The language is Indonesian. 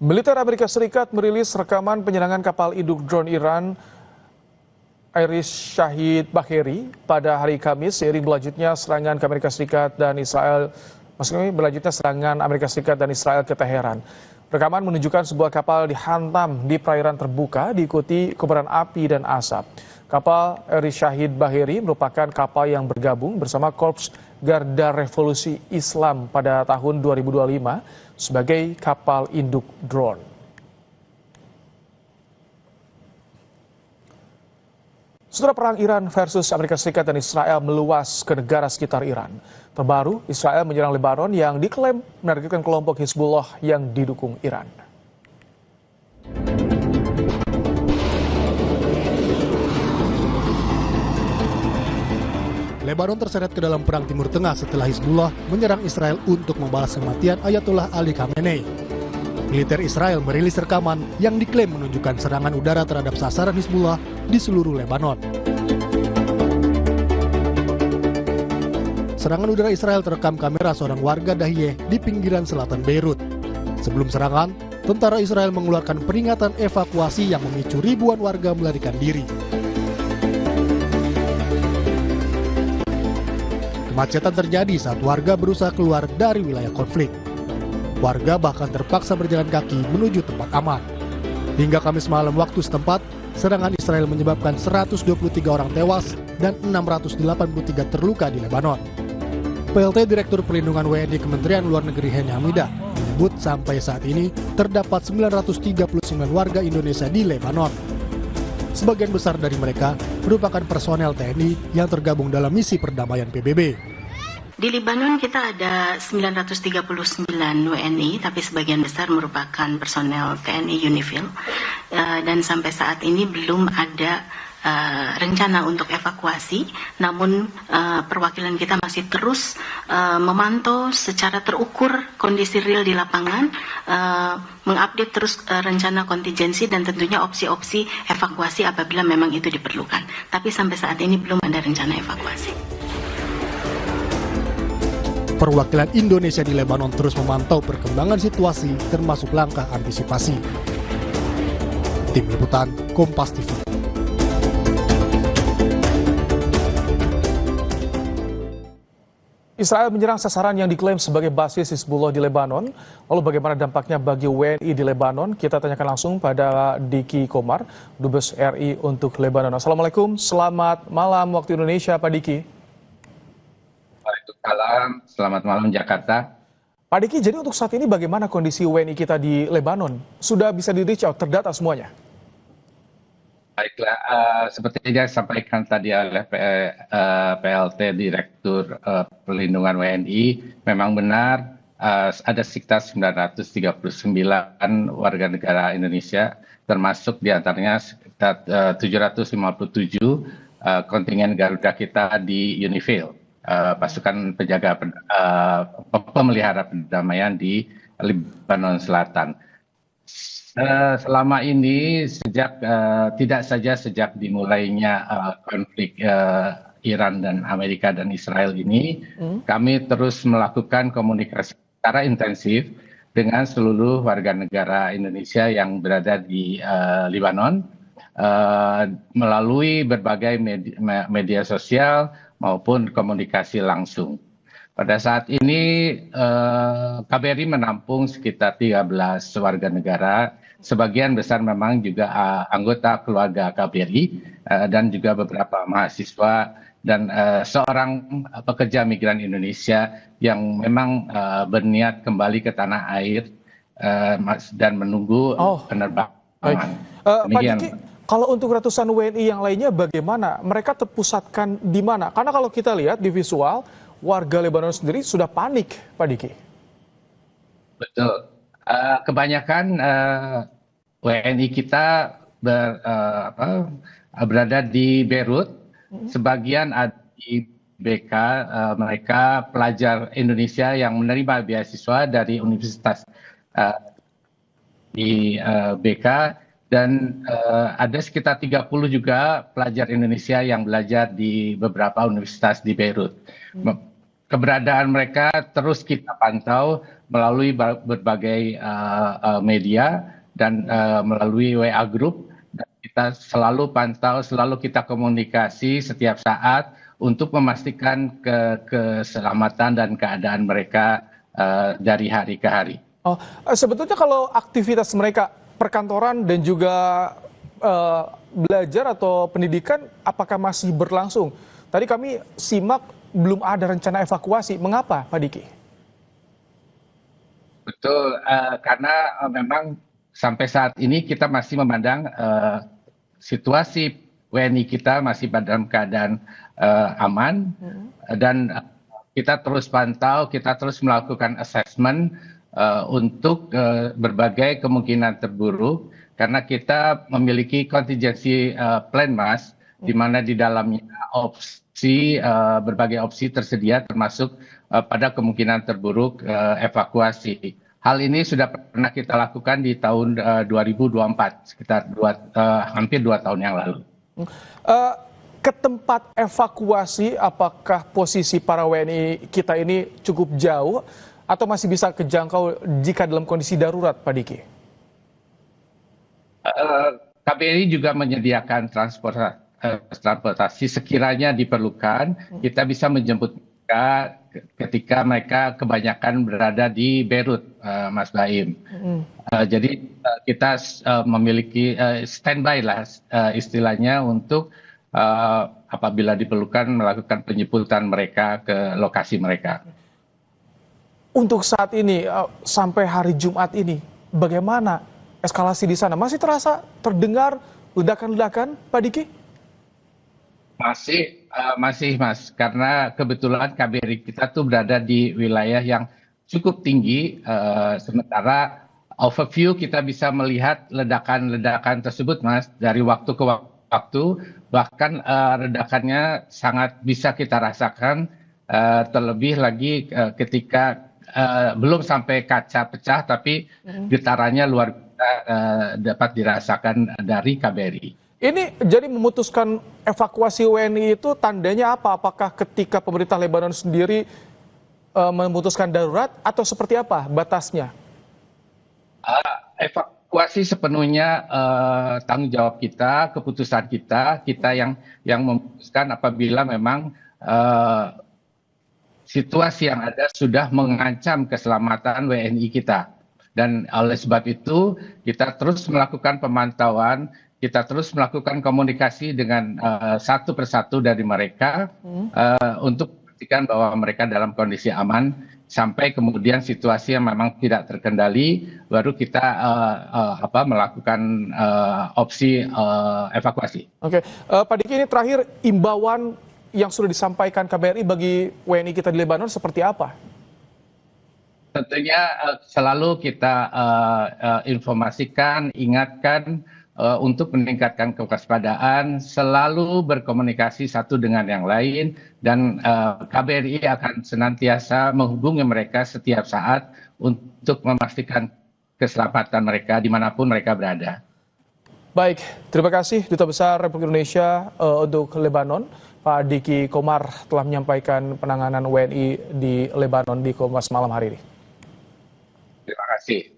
Militer Amerika Serikat merilis rekaman penyerangan kapal induk drone Iran Irish Shahid Baheri pada hari Kamis seiring berlanjutnya serangan ke Amerika Serikat dan Israel. Maksudnya berlanjutnya serangan Amerika Serikat dan Israel ke Teheran. Rekaman menunjukkan sebuah kapal dihantam di perairan terbuka diikuti kobaran api dan asap. Kapal Irish Shahid Baheri merupakan kapal yang bergabung bersama Korps Garda Revolusi Islam pada tahun 2025 sebagai kapal induk drone. Saudara, perang Iran versus Amerika Serikat dan Israel meluas ke negara sekitar Iran. Terbaru, Israel menyerang Lebanon yang diklaim menargetkan kelompok Hizbullah yang didukung Iran. Lebanon terseret ke dalam perang Timur Tengah setelah Hizbullah menyerang Israel untuk membalas kematian Ayatollah Ali Khamenei. Militer Israel merilis rekaman yang diklaim menunjukkan serangan udara terhadap sasaran Hizbullah di seluruh Lebanon. Serangan udara Israel terekam kamera seorang warga Dahiyeh di pinggiran selatan Beirut. Sebelum serangan, tentara Israel mengeluarkan peringatan evakuasi yang memicu ribuan warga melarikan diri. Kemacetan terjadi saat warga berusaha keluar dari wilayah konflik. Warga bahkan terpaksa berjalan kaki menuju tempat aman. Hingga Kamis malam waktu setempat, serangan Israel menyebabkan 123 orang tewas dan 683 terluka di Lebanon. PLT Direktur Perlindungan WNI Kementerian Luar Negeri Heni Hamidah menyebut sampai saat ini terdapat 939 warga Indonesia di Lebanon. Sebagian besar dari mereka merupakan personel TNI yang tergabung dalam misi perdamaian PBB. Di Lebanon kita ada 939 WNI, tapi sebagian besar merupakan personel TNI UNIFIL. Dan sampai saat ini belum ada rencana untuk evakuasi, namun perwakilan kita masih terus memantau secara terukur kondisi real di lapangan, mengupdate terus rencana kontingensi dan tentunya opsi-opsi evakuasi apabila memang itu diperlukan. Tapi sampai saat ini belum ada rencana evakuasi. Perwakilan Indonesia di Lebanon terus memantau perkembangan situasi termasuk langkah antisipasi. Tim Liputan Kompas TV. Israel menyerang sasaran yang diklaim sebagai basis Hizbullah di Lebanon. Lalu bagaimana dampaknya bagi WNI di Lebanon? Kita tanyakan langsung pada Diki Komar, Dubes RI untuk Lebanon. Assalamualaikum, selamat malam waktu Indonesia, Pak Diki. Waalaikumsalam, selamat malam Jakarta. Pak Diki, jadi untuk saat ini bagaimana kondisi WNI kita di Lebanon? Sudah bisa di-reach out, terdata semuanya? Baiklah, seperti yang disampaikan tadi oleh PLT Direktur Perlindungan WNI, memang benar ada sekitar 939 warga negara Indonesia, termasuk diantaranya sekitar 757 kontingen Garuda kita di UNIFIL, pasukan penjaga pemelihara perdamaian di Lebanon Selatan. Selama ini tidak saja sejak dimulainya konflik Iran dan Amerika dan Israel ini, kami terus melakukan komunikasi secara intensif dengan seluruh warga negara Indonesia yang berada di Lebanon melalui berbagai media sosial maupun komunikasi langsung. Pada saat ini KBRI menampung sekitar 13 warga negara, sebagian besar memang juga anggota keluarga KBRI dan juga beberapa mahasiswa dan seorang pekerja migran Indonesia yang memang berniat kembali ke tanah air dan menunggu penerbangan. Pak Diki, kalau untuk ratusan WNI yang lainnya bagaimana? Mereka terpusatkan di mana? Karena kalau kita lihat di visual, warga Lebanon sendiri sudah panik, Pak Diki. Betul. Kebanyakan WNI kita berada di Beirut, sebagian ada di BK, mereka pelajar Indonesia yang menerima beasiswa dari universitas di BK, dan ada sekitar 30 juga pelajar Indonesia yang belajar di beberapa universitas di Beirut. keberadaan mereka terus kita pantau melalui berbagai media dan melalui WA Group. Dan kita selalu pantau, selalu kita komunikasi setiap saat untuk memastikan keselamatan dan keadaan mereka dari hari ke hari. Oh, sebetulnya kalau aktivitas mereka perkantoran dan juga belajar atau pendidikan, apakah masih berlangsung? Tadi kami simak belum ada rencana evakuasi. Mengapa, Pak Diki? Betul, karena memang sampai saat ini kita masih memandang situasi WNI kita masih dalam keadaan aman, dan kita terus pantau, kita terus melakukan assessment untuk berbagai kemungkinan terburuk, karena kita memiliki contingency plan, Mas, di mana di dalamnya berbagai opsi tersedia, termasuk pada kemungkinan terburuk evakuasi. Hal ini sudah pernah kita lakukan di tahun 2024, sekitar hampir 2 tahun yang lalu. Ke tempat evakuasi, apakah posisi para WNI kita ini cukup jauh atau masih bisa kejangkau jika dalam kondisi darurat, Pak Diki? KBRI juga menyediakan transportasi sekiranya diperlukan. Kita bisa menjemput mereka ketika mereka kebanyakan berada di Beirut, Mas Baim. Jadi kita memiliki standby lah istilahnya untuk apabila diperlukan melakukan penjemputan mereka ke lokasi mereka. Untuk saat ini, sampai hari Jumat ini, bagaimana eskalasi di sana? Masih terdengar ledakan-ledakan, Pak Diki? Masih, Mas. Karena kebetulan KBRI kita tuh berada di wilayah yang cukup tinggi, sementara overview kita bisa melihat ledakan-ledakan tersebut, Mas, dari waktu ke waktu, bahkan ledakannya sangat bisa kita rasakan, terlebih lagi ketika belum sampai kaca pecah, tapi getarannya luar biasa dapat dirasakan dari KBRI. Ini jadi memutuskan evakuasi WNI itu tandanya apa? Apakah ketika pemerintah Lebanon sendiri memutuskan darurat atau seperti apa batasnya? Evakuasi sepenuhnya tanggung jawab kita, keputusan kita yang memutuskan apabila memang situasi yang ada sudah mengancam keselamatan WNI kita. Dan oleh sebab itu kita terus melakukan pemantauan, kita terus melakukan komunikasi dengan satu persatu dari mereka untuk memastikan bahwa mereka dalam kondisi aman sampai kemudian situasi yang memang tidak terkendali, baru kita melakukan opsi evakuasi. Oke, Pak Diki, ini terakhir imbauan yang sudah disampaikan KBRI bagi WNI kita di Lebanon seperti apa? Tentunya selalu kita informasikan, ingatkan untuk meningkatkan kewaspadaan, selalu berkomunikasi satu dengan yang lain, dan KBRI akan senantiasa menghubungi mereka setiap saat untuk memastikan keselamatan mereka dimanapun mereka berada. Baik, terima kasih Duta Besar Republik Indonesia untuk Lebanon, Pak Diki Komar, telah menyampaikan penanganan WNI di Lebanon di Kompas malam hari ini. Terima kasih.